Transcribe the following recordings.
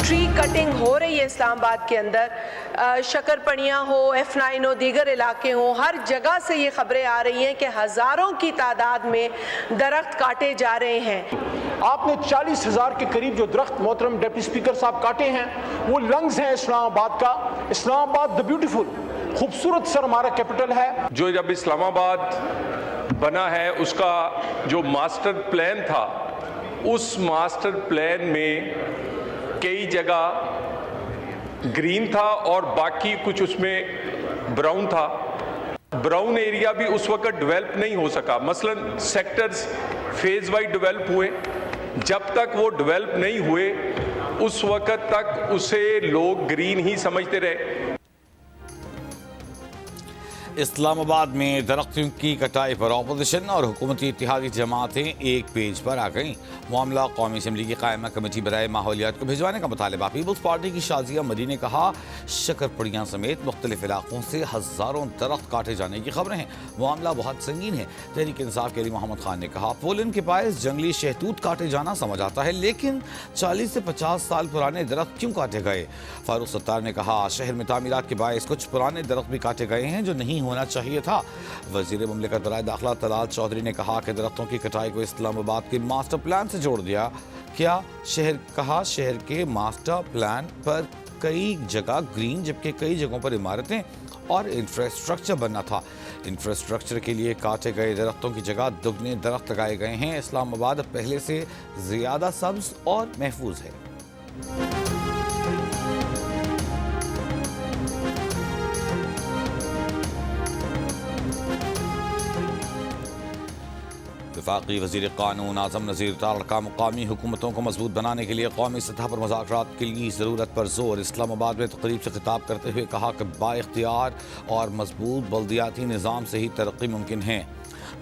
Tree cutting हो रही है इस्लामाबाद के अंदर, शकरपनिया हो, F9 हो, दीगर इलाके हो, हर जगह से ये खबरें आ रही हैं कि हज़ारों की तादाद में दरख्त काटे जा रहे हैं। आपने 40,000 के करीब जो दरख्त मोहतरम डिप्टी स्पीकर साहब काटे हैं, वो लंग्स हैं इस्लामाबाद का। इस्लामाबाद द ब्यूटीफुल, खूबसूरत सर हमारा कैपिटल है। जो जब इस्लामाबाद बना है उसका जो मास्टर प्लान था, उस मास्टर प्लान में कई जगह ग्रीन था और बाकी कुछ उसमें ब्राउन था। ब्राउन एरिया भी उस वक्त डेवलप नहीं हो सका। मसलन सेक्टर्स फेज वाइज डेवलप हुए, जब तक वो डेवलप नहीं हुए उस वक्त तक उसे लोग ग्रीन ही समझते रहे। इस्लामाबाद में दरख्तों की कटाई पर अपोजिशन और हुकूमती इत्तेहादी जमातें एक पेज पर आ गईं। मामला कौमी असम्बली की कायमा कमेटी बराए माहौलियात को भिजवाने का मुतालबा। पीपल्स पार्टी की शाजिया मरी ने कहा, शकरपड़ियाँ समेत मुख्तलिफ इलाकों से हज़ारों दरख्त काटे जाने की खबरें हैं, मामला बहुत संगीन है। तहरीक इंसाफ के अली मोहम्मद खान ने कहा, पोलन के पास जंगली शहतूत काटे जाना समझ आता है, लेकिन 40 से 50 साल पुराने दरख्त क्यों काटे गए। फारूक सत्तार ने कहा, शहर में तामीरात के बायस कुछ पुराने दरख्त भी काटे गए हैं जो नहीं होना चाहिए था। वज़ीर मुमलिकत बराए दाखिला तलाल चौधरी ने कहा कि दरख्तों की कटाई को इस्लामाबाद के मास्टर प्लान से जोड़ दिया। शहर के मास्टर प्लान पर कई जगह ग्रीन जबकि कई जगहों पर इमारतें और इंफ्रास्ट्रक्चर बनना था। इंफ्रास्ट्रक्चर के लिए काटे गए दरख्तों की जगह दुगने दरख्त लगाए गए हैं। इस्लामाबाद पहले से ज़्यादा सब्ज और महफूज है। वफाकी वज़ीर क़ानून आज़म नज़ीर तारड़ का मुकामी हुकूमतों को मजबूत बनाने के लिए कौमी सतह पर मुज़ाकरात की ज़रूरत पर जोर। इस्लामाबाद में तकरीब से खिताब करते हुए कहा कि बाइख्तियार और मजबूत बल्दियाती निज़ाम से ही तरक्की मुमकिन है।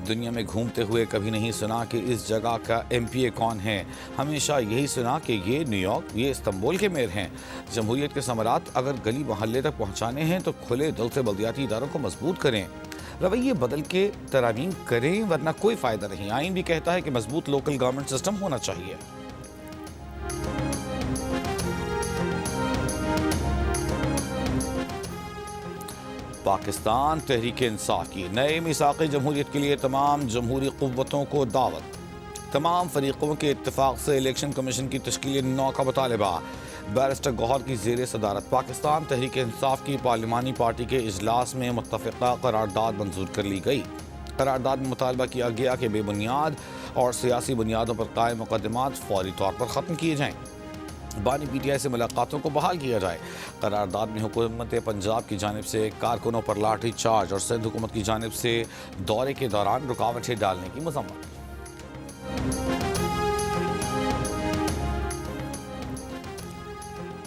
दुनिया में घूमते हुए कभी नहीं सुना कि इस जगह का MPA कौन है, हमेशा यही सुना कि ये न्यूयॉर्क, ये इस्तांबुल के मेयर हैं। जमहूरियत के समरात अगर गली मोहल्ले तक पहुँचाने हैं तो खुले दिल से बल्दियाती इदारों को मजबूत करें, रवैये बदल के तरामीम करें, वरना कोई फ़ायदा नहीं। आइन भी कहता है कि मजबूत लोकल गवर्नमेंट सिस्टम होना चाहिए। पाकिस्तान तहरीक इंसाफ की नए मीसाक़ जमहूरियत के लिए तमाम जमहूरी क़ुव्वतों को दावत। तमाम फरीक़ों के इत्तफ़ाक़ से इलेक्शन कमीशन की तश्कील 9 का मुतालबा। बैरिस्टर गौहर की ज़ेर सदारत पाकिस्तान तहरीक इंसाफ की पार्लिमानी पार्टी के इजलास में मुत्तफ़िक़ा करारदाद मंजूर कर ली गई। करारदाद में मुतालबा किया गया कि बेबुनियाद और सियासी बुनियादों पर कायम मुक़दमात फ़ौरी तौर पर ख़त्म किए जाएँ। बानी PTI से मुलाकातों को बहाल किया जाए। करारदाद में हुकूमत पंजाब की जानिब से कारकुनों पर लाठी चार्ज और सिंध हुकूमत की जानिब से दौरे के दौरान रुकावटें डालने की मज़म्मत।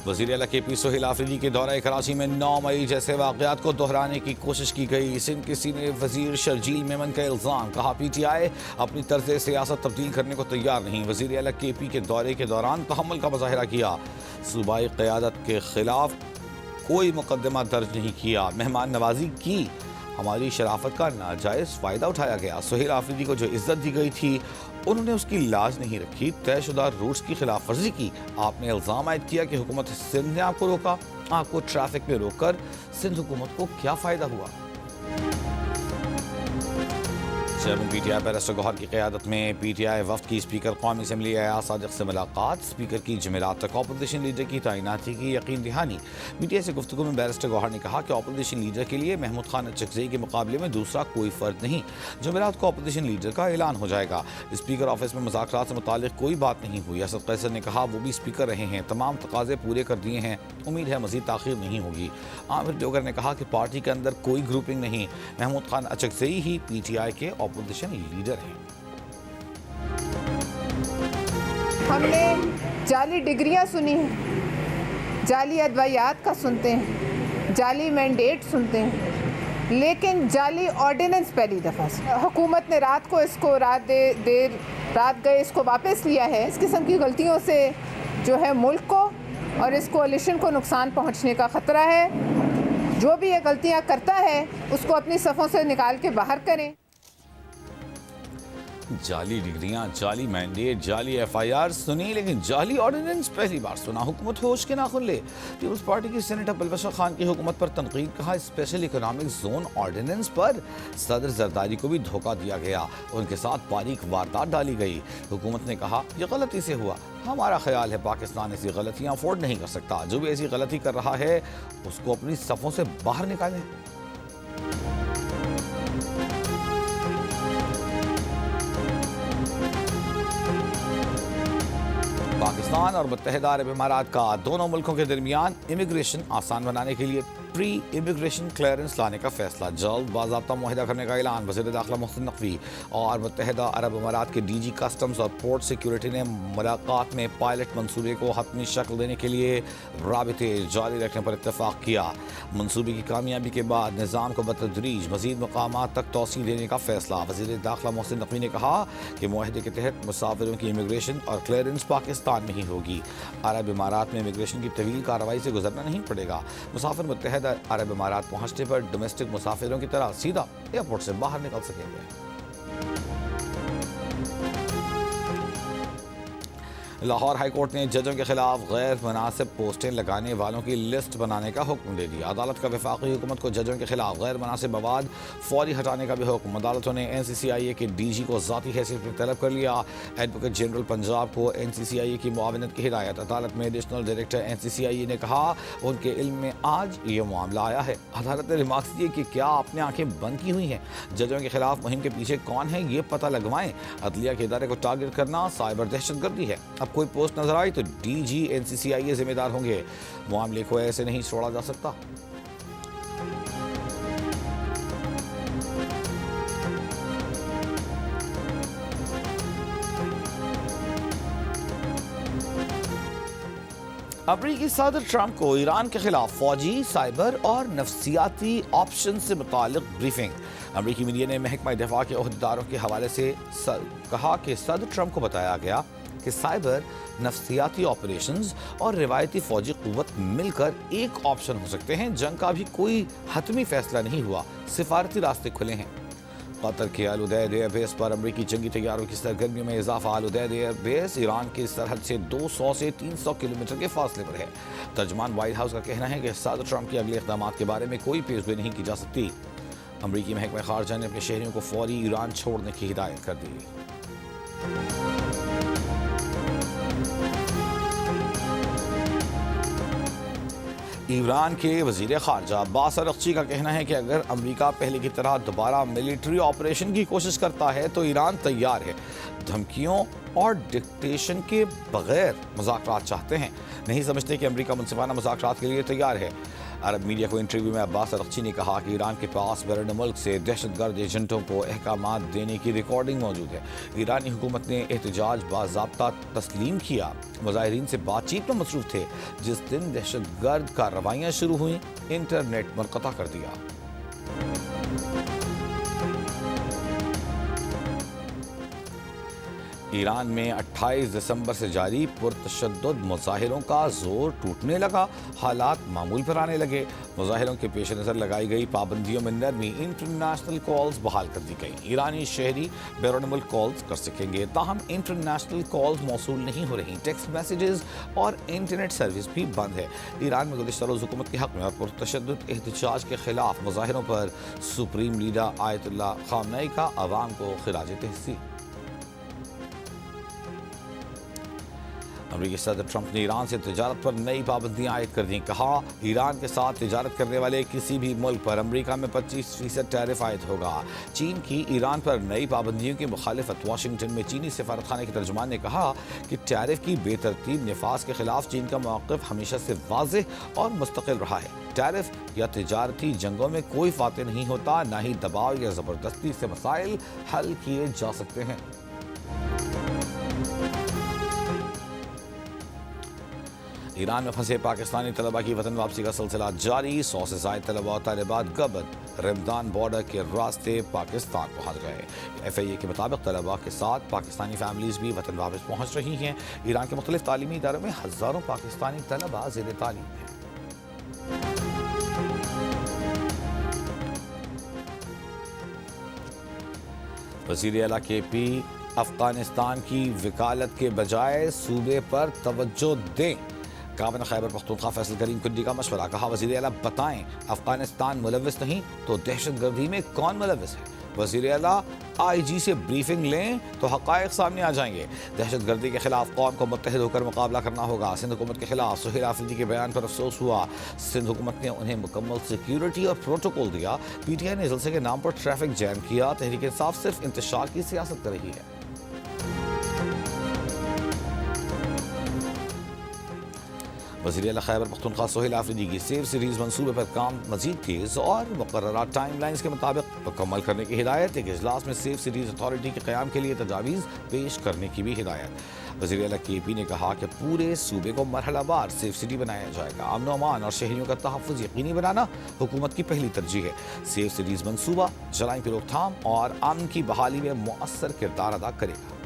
वज़ीर आला KP सोहेल आफरीदी के दौरे कराची में 9 मई जैसे वाक़यात को दोहराने की कोशिश की गई। सिंध के सीनियर वज़ीर शर्जील मेमन का इल्ज़ाम, कहा PTI अपनी तर्ज़ सियासत तब्दील करने को तैयार नहीं। वज़ीर आला KP के दौरे के दौरान तहम्मुल का मुज़ाहिरा किया। सूबाई क़यादत के ख़िलाफ़ कोई मुक़दमा दर्ज नहीं किया। मेहमान नवाजी की, हमारी शराफत का नाजायज़ फ़ायदा उठाया गया। सोहेल आफरीदी को जो इज़्ज़त दी गई थी उन्होंने उसकी लाज नहीं रखी, तयशुदा रूल्स की खिलाफ वर्जी की। आपने इल्ज़ाम आयद किया कि हुकूमत सिंध ने आपको रोका। आपको ट्रैफिक में रोककर सिंध हुकूमत को क्या फ़ायदा हुआ। चेयरमैन PTI बैरिस्टर गौहर की क़यादत में PTI वफ़द की स्पीकर कौमी असम्बली अयाज सादिक से मुलाकात। स्पीकर की जमेरात तक अपोजिशन लीडर की तैनाती की यकीन दहानी। PTI से गुफ्तगू में बैरिस्टर गौहर ने कहा कि अपोजिशन लीडर के लिए महमूद खान अचकज़ई के मुकाबले में दूसरा कोई फ़र्द नहीं। जमेरात को अपोजिशन लीडर का ऐलान हो जाएगा। स्पीकर ऑफिस में मुज़ाकरात से मुताल्लिक़ कोई बात नहीं हुई। असद कैसर ने कहा, वो भी स्पीकर रहे हैं, तमाम तकाज़े पूरे कर दिए हैं, उम्मीद है मज़ीद ताख़ीर नहीं होगी। आमिर डोगर ने कहा कि पार्टी के अंदर कोई ग्रुपिंग नहीं, महमूद खान अचकज़ई ही PTI के अपोजिशन लीडर हैं। हमने जाली डिग्रियां सुनी हैं, जाली अदवायात का सुनते हैं, जाली मैंडेट सुनते हैं, लेकिन जाली ऑर्डिनेंस पहली दफ़ा से हुकूमत ने रात को इसको रात गए इसको वापस लिया है। इस किस्म की गलतियों से जो है मुल्क को और इस कोalition को नुकसान पहुंचने का ख़तरा है। जो भी ये गलतियां करता है उसको अपनी सफ़ों से निकाल के बाहर करें। जाली डिग्रियां, जाली मैंडेट, जाली FIR सुनी, लेकिन जाली ऑर्डिनेंस पहली बार सुना। हुकूमत होश के नाखुन ले। पीपल्स पार्टी की सेनेटर बलबशर खान की हुकूमत पर तनकीद, कहा स्पेशल इकोनॉमिक जोन ऑर्डिनेंस पर सदर जरदारी को भी धोखा दिया गया, उनके साथ बारीक वारदात डाली गई। हुकूमत ने कहा यह गलती से हुआ, हमारा ख्याल है पाकिस्तान ऐसी गलतियां अफोर्ड नहीं कर सकता। जो भी ऐसी गलती कर रहा है उसको अपनी सफ़ों से बाहर निकालें। पाकिस्तान और मुत्तहिदा अरब इमारात का दोनों मुल्कों के दरमियान इमिग्रेशन आसान बनाने के लिए प्री इमिग्रेशन क्लियरेंस लाने का फैसला। जल्द बाज़ाब्ता मुआहिदा करने का ऐलान। वज़ीर दाखिला मोहसिन नकवी और मुत्तहिदा अरब इमारात के DG कस्टम्स और पोर्ट सिक्योरिटी ने मुलाकात में पायलट मंसूबे को हतमी शक्ल देने के लिए राबिते जारी रखने पर इत्तफाक किया। मंसूबे की कामयाबी के बाद निज़ाम को बतदरीज मज़ीद मकामात तक तोसी देने का फैसला। वज़ीर दाखिला मोहसिन नकवी ने कहा कि मुआहिदे के तहत मुसाफिरों की इमिग्रेशन और क्लियरेंस पाकिस्तान में ही होगी। अरब इमारात में इमिग्रेशन की तवील कार्रवाई से गुजरना नहीं पड़ेगा। मुसाफिर मुत्तहिदा अरब इमारात पहुंचने पर डोमेस्टिक मुसाफिरों की तरह सीधा एयरपोर्ट से बाहर निकल सकेंगे। लाहौर हाई कोर्ट ने जजों के खिलाफ गैर मुनासिब पोस्टें लगाने वालों की लिस्ट बनाने का हुक्म दे दिया। अदालत का वफाकी हुकूमत को जजों के खिलाफ गैर मुनासिब मवाद फौरी हटाने का भी हुक्म। अदालतों ने NCCIA के DG को ज़ाती हैसियत में तलब कर लिया। एडवोकेट जनरल पंजाब को NCCIA की मुआवनत की हिदायत। अदालत में एडिशनल डायरेक्टर NCCIA ने कहा उनके इल्म में आज ये मामला आया है। अदालत ने रिमार्क्स दिए कि क्या आपने आंखें बंद की हुई हैं, जजों के खिलाफ मुहिम के पीछे कौन है ये पता लगवाएं। अदलिया के इदारे को टारगेट करना साइबर दहशतगर्दी है। अब कोई पोस्ट नजर आई तो DG NCCIA जिम्मेदार होंगे। मामले को ऐसे नहीं छोड़ा जा सकता। अमरीकी सदर ट्रंप को ईरान के खिलाफ फौजी, साइबर और नफ्सियाती ऑप्शन से मुतालिक ब्रीफिंग। अमरीकी मीडिया ने महकमा दिफा के अहदेदारों के हवाले से कहा कि सदर ट्रंप को बताया गया कि साइबर, नफ्सियाती ऑपरेशंस और रिवायती फौजी कुव्वत मिलकर एक ऑप्शन हो सकते हैं। जंग का भी कोई हतमी फैसला नहीं हुआ, सिफारती रास्ते खुले हैं। कतर के अल उदैद एयरबेस पर अमरीकी जंगी तैयारों की सरगर्मियों में इजाफा। अल उदैद एयरबेस ईरान की सरहद से 200 से 300 किलोमीटर के फासले पर है। तर्जमान व्हाइट हाउस का कहना है कि सदर ट्रंप के अगले इक़दामात के बारे में कोई पेशगोई नहीं की जा सकती। अमरीकी महकमा खारजा ने अपने शहरियों को फौरी ईरान छोड़ने की हिदायत कर दी। ईरान के वज़ीर ख़ारजा अब्बास अरग़ची का कहना है कि अगर अमेरिका पहले की तरह दोबारा मिलिट्री ऑपरेशन की कोशिश करता है तो ईरान तैयार है। धमकियों और डिक्टेशन के बगैर मुज़ाकरात चाहते हैं, नहीं समझते कि अमेरिका मुनसिफाना मुज़ाकरात के लिए तैयार है। अरब मीडिया को इंटरव्यू में अब्बास अरग़ची ने कहा कि ईरान के पास बैरून मुल्क से दहशतगर्द एजेंटों को अहकामात देने की रिकॉर्डिंग मौजूद है। ईरानी हुकूमत ने एहतजाज बाज़ाब्ता तस्लीम किया, मुजाहिरीन से बातचीत में मसरूफ़ थे। जिस दिन दहशतगर्द कार्रवाइयाँ शुरू हुई, इंटरनेट मुनक़ता कर दिया। ईरान में 28 दिसंबर से जारी पुरतशद्दुद मुजाहिरों का जोर टूटने लगा, हालात मामूल पर आने लगे। मुजाहिरों के पेश नज़र लगाई गई पाबंदियों में नरमी, इंटरनेशनल कॉल्स बहाल कर दी गई। ईरानी शहरी बैरून मुल्क कॉल्स कर सकेंगे, ताहम इंटरनेशनल कॉल्स मौसूल नहीं हो रही। टेक्स्ट मैसेजेस और इंटरनेट सर्विस भी बंद है। ईरान में गुज़िश्ता रोज़ हुकूमत के हक़ में और पुरतशद्दुद एहतजाज के खिलाफ मुजाहिरों पर सुप्रीम लीडर आयतुल्लाह ख़ामनेई का अवाम को खिराज तहसीन। अमरीकी सदर ट्रंप ने ईरान से तिजारत पर नई पाबंदियां आयद कर दी। कहा ईरान के साथ तिजारत करने वाले किसी भी मुल्क पर अमरीका में 25% टैरिफ आयद होगा। चीन की ईरान पर नई पाबंदियों की मुखालिफत। वाशिंगटन में चीनी सफारतखाने के तर्जुमान ने कहा कि टैरिफ की बेतरतीब नफाज के खिलाफ चीन का मौक़िफ़ हमेशा से वाज़ेह और मुस्तकिल रहा है। टैरिफ या तिजारती जंगों में कोई फातह नहीं होता, ना ही दबाव या ज़बरदस्ती से मसाइल हल किए जा सकते हैं। ईरान में फंसे पाकिस्तानी तलबा की वतन वापसी का सिलसिला जारी। 100 से ज़ायद तलबा और तालिबात गबन रमदान बॉर्डर के रास्ते पाकिस्तान पहुँच गए। FIA के मुताबिक तलबा के साथ पाकिस्तानी फैमिलीज़ भी वतन वापस पहुँच रही हैं। ईरान के मुख्तलिफ तालीमी इदारों में हज़ारों पाकिस्तानी तलबा ज़ेर तालीम हैं। वज़ीर आला KP افغانستان کی وکالت کے بجائے صوبے پر توجہ دیں۔ کابینہ خیبر پختونخوا فیصل کریم کنڈی کا مشورہ، کہا وزیر اعلیٰ بتائیں افغانستان ملوث نہیں تو دہشت گردی میں کون ملوث ہے؟ وزیر اعلیٰ آئی جی سے بریفنگ لیں تو حقائق سامنے آ جائیں گے۔ دہشت گردی کے خلاف قوم کو متحد ہو کر مقابلہ کرنا ہوگا۔ سندھ حکومت کے خلاف سہیل آفریدی کے بیان پر افسوس ہوا، سندھ حکومت نے انہیں مکمل سیکیورٹی اور پروٹوکول دیا۔ پی ٹی آئی نے جلسے کے نام پر ٹریفک جیم کیا۔ تحریک انصاف صرف انتشار کی سیاست کر رہی ہے۔ وزیر اعلیٰ خیبر پختونخوا سہیل آفریدی کی سیو سیریز منصوبے پر کام مزید تیز اور مقررہ ٹائم لائنز کے مطابق مکمل کرنے کی ہدایت۔ ایک اجلاس میں سیو سیریز اتھارٹی کے قیام کے لیے تجاویز پیش کرنے کی بھی ہدایت۔ وزیر اعلیٰ کے پی نے کہا کہ پورے صوبے کو مرحلہ وار سیف سٹی بنایا جائے گا۔ امن و امان اور شہریوں کا تحفظ یقینی بنانا حکومت کی پہلی ترجیح ہے۔ سیو سیریز منصوبہ جرائم کی روک تھام اور امن کی بحالی میں مؤثر کردار ادا کرے گا۔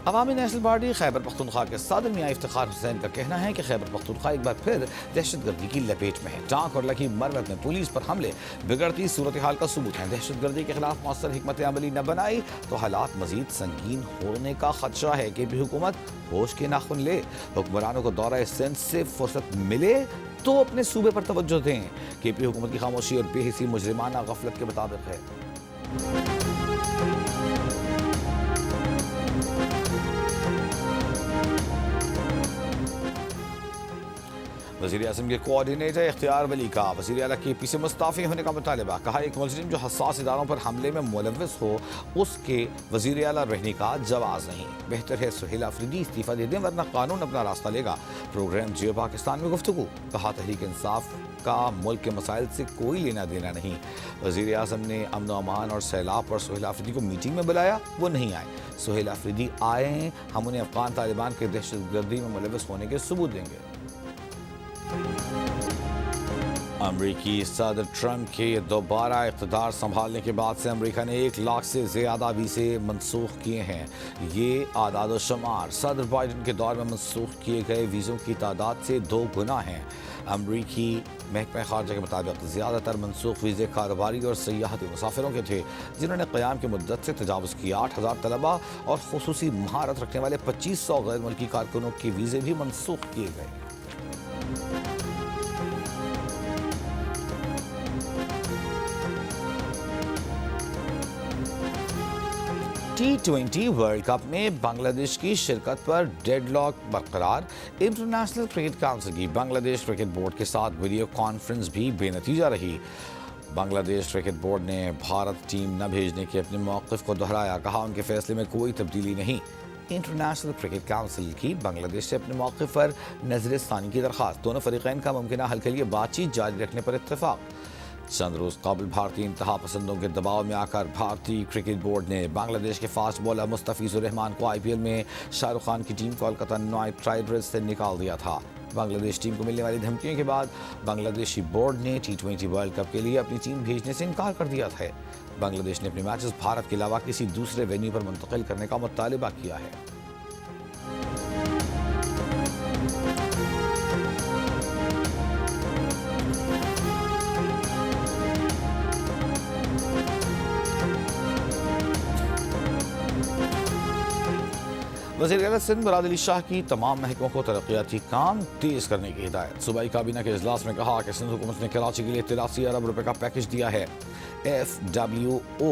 عوامی نیشنل پارٹی خیبر پختونخوا کے صدر میاں افتخار حسین کا کہنا ہے کہ خیبر پختونخوا ایک بار پھر دہشت گردی کی لپیٹ میں ہے۔ ٹانک اور لکی مروت میں پولیس پر حملے بگڑتی صورتحال کا ثبوت ہے۔ دہشت گردی کے خلاف مؤثر حکمت عملی نہ بنائی تو حالات مزید سنگین ہونے کا خدشہ ہے۔ کے پی حکومت ہوش کے ناخن لے، حکمرانوں کو دورہ سندھ سے فرصت ملے تو اپنے صوبے پر توجہ دیں۔ کے پی حکومت کی خاموشی اور بے حسی مجرمانہ غفلت کے مطابق ہے۔ وزیر اعظم کے کوآرڈینیٹر اختیار ولی کا وزیر اعلیٰ کے پی سے مستعفی ہونے کا مطالبہ، کہا ایک مجرم جو حساس اداروں پر حملے میں ملوث ہو اس کے وزیر اعلیٰ رہنے کا جواز نہیں۔ بہتر ہے سہیل آفریدی استعفیٰ دے دیں ورنہ قانون اپنا راستہ لے گا۔ پروگرام جیو پاکستان میں گفتگو، کہا تحریک انصاف کا ملک کے مسائل سے کوئی لینا دینا نہیں۔ وزیر اعظم نے امن و امان اور سیلاب پر سہیل آفریدی کو میٹنگ میں بلایا، وہ نہیں آئے۔ سہیل آفریدی آئے ہیں، ہم انہیں افغان طالبان کے دہشت گردی میں ملوث ہونے کے ثبوت دیں گے۔ امریکی صدر ٹرمپ کے دوبارہ اقتدار سنبھالنے کے بعد سے امریکہ نے 1 لاکھ سے زیادہ ویزے منسوخ کیے ہیں۔ یہ اعداد و شمار صدر بائیڈن کے دور میں منسوخ کیے گئے ویزوں کی تعداد سے 2 گنا ہیں۔ امریکی محکمہ خارجہ کے مطابق زیادہ تر منسوخ ویزے کاروباری اور سیاحتی مسافروں کے تھے جنہوں نے قیام کی مدت سے تجاوز کیا۔ 8,000 طلبہ اور خصوصی مہارت رکھنے والے 2500 غیر ملکی کارکنوں کے ویزے بھی منسوخ کیے گئے۔ T20 ورلڈ کپ میں بنگلہ دیش کی شرکت پر ڈیڈ لاک برقرار۔ انٹرنیشنل کرکٹ کونسل کی بنگلہ دیش کرکٹ بورڈ کے ساتھ ویڈیو کانفرنس بھی بے نتیجہ رہی۔ بنگلہ دیش کرکٹ بورڈ نے بھارت ٹیم نہ بھیجنے کے اپنے موقف کو دہرایا، کہا ان کے فیصلے میں کوئی تبدیلی نہیں۔ انٹرنیشنل کرکٹ کونسل کی بنگلہ دیش سے اپنے موقف پر نظر ثانی کی درخواست، دونوں فریقین کا ممکنہ حل کے لیے بات چیت جاری رکھنے پر اتفاق۔ چند روز قبل بھارتی انتہا پسندوں کے دباؤ میں آ کر بھارتی کرکٹ بورڈ نے بنگلہ دیش کے فاسٹ بالر مستفیض الرحمان کو آئی پی ایل میں شاہ رخ خان کی ٹیم کولکتہ نائٹ رائڈرز سے نکال دیا تھا۔ بنگلہ دیش ٹیم کو ملنے والی دھمکیوں کے بعد بنگلہ دیشی بورڈ نے T20 ورلڈ کپ کے لیے اپنی ٹیم بھیجنے سے انکار کر دیا ہے۔ بنگلہ دیش نے اپنے میچز بھارت کے علاوہ کسی دوسرے وینیو پر منتقل کرنے کا مطالبہ کیا ہے۔ وزیر اعلیٰ سندھ مراد علی شاہ کی تمام محکموں کو ترقیاتی کام تیز کرنے کی ہدایت۔ صوبائی کابینہ کے اجلاس میں کہا کہ سندھ حکومت نے کراچی کے لیے 83 ارب روپے کا پیکج دیا ہے۔ FWO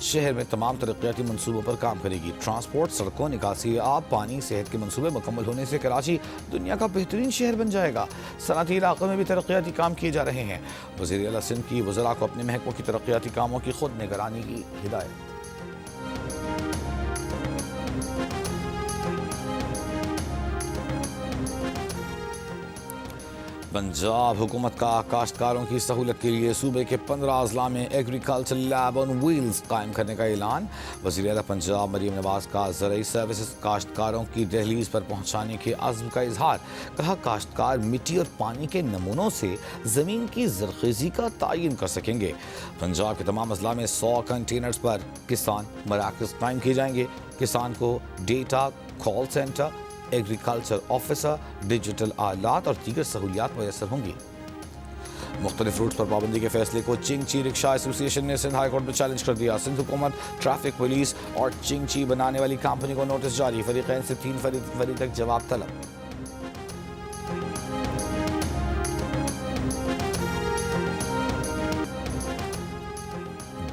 شہر میں تمام ترقیاتی منصوبوں پر کام کرے گی۔ ٹرانسپورٹ، سڑکوں، نکاسی آب، پانی، صحت کے منصوبے مکمل ہونے سے کراچی دنیا کا بہترین شہر بن جائے گا۔ صنعتی علاقوں میں بھی ترقیاتی کام کیے جا رہے ہیں۔ وزیر اعلیٰ سندھ کی وزراء کو اپنے محکموں کی ترقیاتی کاموں کی خود نگرانی کی ہدایت۔ پنجاب حکومت کا کاشتکاروں کی سہولت کے لیے صوبے کے 15 اضلاع میں ایگریکلچر لیب آن ویلز قائم کرنے کا اعلان۔ وزیر اعلیٰ پنجاب مریم نواز کا زرعی سروسز کاشتکاروں کی دہلیز پر پہنچانے کے عزم کا اظہار، کہا کاشتکار مٹی اور پانی کے نمونوں سے زمین کی زرخیزی کا تعین کر سکیں گے۔ پنجاب کے تمام اضلاع میں 100 کنٹینرز پر کسان مراکز قائم کیے جائیں گے۔ کسان کو data, call centre, agriculture officer, digital آلات اور دیگر سہولیات میسر ہوں گی۔ मुख्तलिफ रूट्स पर पाबंदी के फैसले को चिंगची रिक्शा एसोसिएशन ने सिंध हाई कोर्ट में चैलेंज कर दिया। सिंध हुकूमत, ट्रैफिक पुलिस और चिंगची बनाने वाली कंपनी को नोटिस जारी। फरीकैन से 3 फरवरी तक जवाब तलब।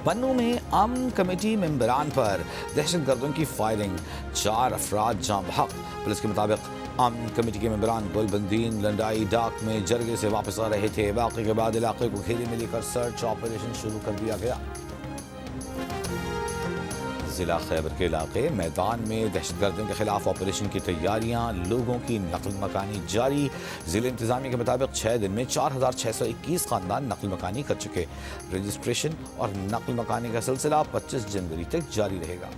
बन्नू में अमन कमेटी मेंबरान पर दहशतगर्दों की फायरिंग, 4 अफराद जाँ बहक। पुलिस के मुताबिक अमन कमेटी के मेंबरान गुलबंदीन लंडाई डाक में जरगे से वापस आ रहे थे। वाक़े के बाद इलाके को घेरे में लेकर सर्च ऑपरेशन शुरू कर दिया गया। जिला खैबर के इलाके मैदान में दहशतगर्दों के खिलाफ ऑपरेशन की तैयारियां, लोगों की नकल मकानी जारी। जिले इंतजामिया के मुताबिक 6 दिन में 4621 खानदान नकल मकानी कर चुके। रजिस्ट्रेशन और नकल मकानी का सिलसिला 25 जनवरी तक जारी रहेगा।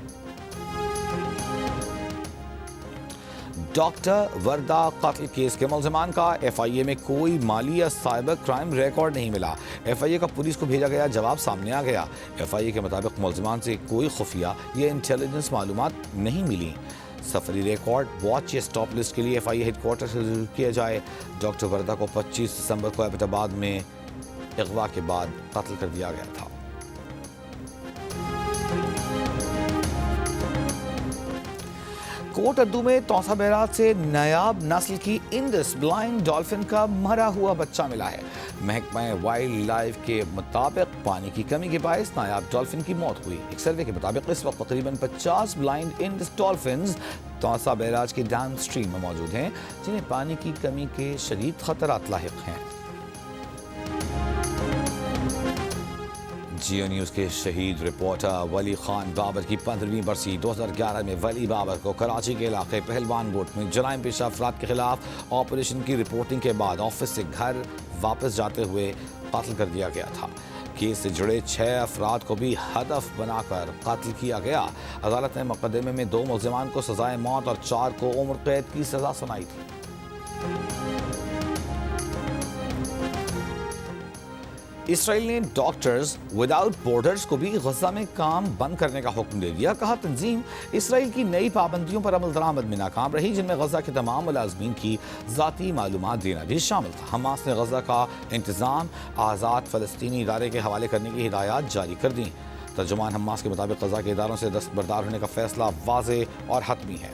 डॉक्टर वर्दा कत्ल केस के मुल्ज़िमान का FIA में कोई माली या साइबर क्राइम रिकॉर्ड नहीं मिला। FIA का पुलिस को भेजा गया जवाब सामने आ गया। FIA के मुताबिक मुल्ज़िमान से कोई खुफिया या इंटेलिजेंस मालूमात नहीं मिली। सफरी रिकॉर्ड, वॉच या स्टॉप लिस्ट के लिए FIA हेडक्वार्टर से ज़रूर किया जाए। डॉक्टर वर्दा को 25 दिसंबर को एबटाबाद में अगवा के बाद कत्ल कर दिया गया था। कोट अद्दू में तौसा बैराज से नायाब नस्ल की इंडस ब्लाइंड डॉल्फिन का मरा हुआ बच्चा मिला है। महकमा वाइल्ड लाइफ के मुताबिक पानी की कमी के बायस नायाब डॉल्फिन की मौत हुई। एक सर्वे के मुताबिक इस वक्त तकरीबन 50 blind Indus dolphins Taunsa barrage के डाउन स्ट्रीम में मौजूद हैं, जिन्हें पानी की कमी के शदीद खतरात लाहिक हैं। जियो न्यूज़ के शहीद रिपोर्टर वली खान बाबर की 15वीं बरसी 2011 में वली बाबर को कराची के इलाके पहलवान गोट में जराइम पेशा अफराद के खिलाफ ऑपरेशन की रिपोर्टिंग के बाद ऑफिस से घर वापस जाते हुए कत्ल कर दिया गया था। केस से जुड़े 6 अफराद को भी हदफ बनाकर कत्ल किया गया। अदालत ने मुकदमे में 2 मुल्ज़िमान को सजाए मौत और 4 को उम्र कैद की सजा सुनाई थी। इसराइल ने डॉक्टर्स विदाउट बॉर्डर्स को भी गजा में काम बंद करने का हुक्म दे दिया। कहा तंजीम इसराइल की नई पाबंदियों पर अमल दरामद में नाकाम रही, जिनमें गजा के तमाम मुलाजमीन की ज़ाती मालूमात देना भी शामिल था। हमास ने गजा का इंतज़ाम आज़ाद फ़लस्तीनी इदारे के हवाले करने की हिदायत जारी कर दी। तर्जुमान हमास के मुताबिक गजा के इदारों से दस्तबरदार होने का फैसला वाज़े और हतमी है।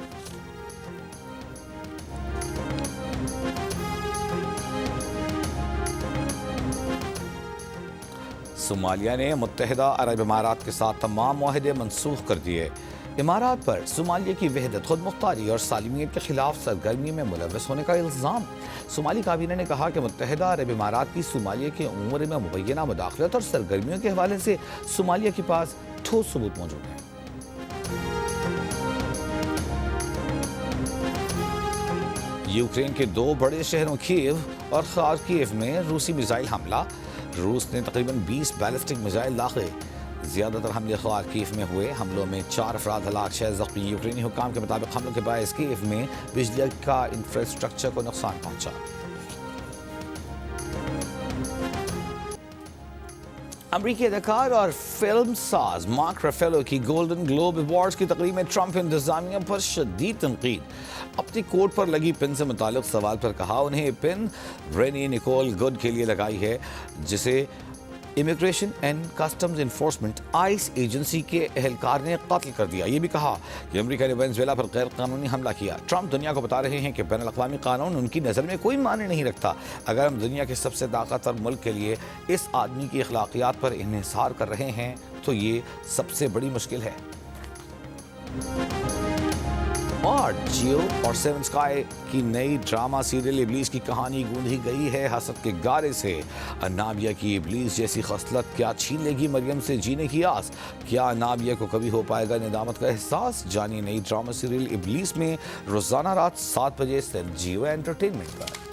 सोमालिया ने मुत्तहिदा अरब इमारात के साथ तमाम मुआहदे मनसूख कर दिए। इमारात पर सोमालिया की वहदत, खुद मुख्तारी और सालिमियत के खिलाफ सरगर्मी में मुलव्वस होने का इल्ज़ाम। सोमाली काबीना ने कहा कि मुत्तहिदा अरब इमारात की सोमालिया के उमूर में मुबैना मुदाखलत और सरगर्मियों के हवाले से सोमालिया के पास ठोस सबूत मौजूद हैं। यूक्रेन के 2 बड़े शहरों कीव और खार्किव में रूसी मिसाइल हमला। रूस ने तकरीबन 20 बैलिस्टिक मिसाइल दागे। ज़्यादातर हमले खार्किव में हुए। हमलों में 4 अफराद हलाक, 6 ज़ख्मी। यूक्रेनी हुक्काम के मुताबिक हमलों के बायस कीव में बिजली का इंफ्रास्ट्रक्चर को नुकसान पहुंचा। अमरीकी अदाकार और फिल्म साज मार्क रफेलो की गोल्डन ग्लोब अवार्ड्स की तकरीब में ट्रंप इंतजामिया पर शदीद तनकीद। अपनी कोट पर लगी पिन से मुताल्लिक सवाल पर कहा उन्हें पिन रेनी निकोल गुड के लिए लगाई है, जिसे immigration and customs enforcement ice agency के एहलकार ने कत्ल कर दिया। ये भी कहा कि अमेरिका ने वेनेजुएला पर गैर कानूनी हमला किया। ट्रंप दुनिया को बता रहे हैं कि बैनुल अक़वामी कानून उनकी नज़र में कोई मायने नहीं रखता। अगर हम दुनिया के सबसे ताकतवर मुल्क के लिए इस आदमी की अखलाकियात पर इन्हिसार कर रहे हैं तो ये सबसे बड़ी मुश्किल है। और जियो और 7 स्काई की नई ड्रामा सीरियल इब्लीस की कहानी गूंजी गई है हसद के गारे से। नाबिया की इब्लीस जैसी खसलत क्या छीन लेगी मरियम से जीने की आस? क्या नाबिया को कभी हो पाएगा निदामत का एहसास? जानिए नई ड्रामा सीरियल इब्लीस में रोजाना रात 7 बजे सिर्फ जियो एंटरटेनमेंट पर।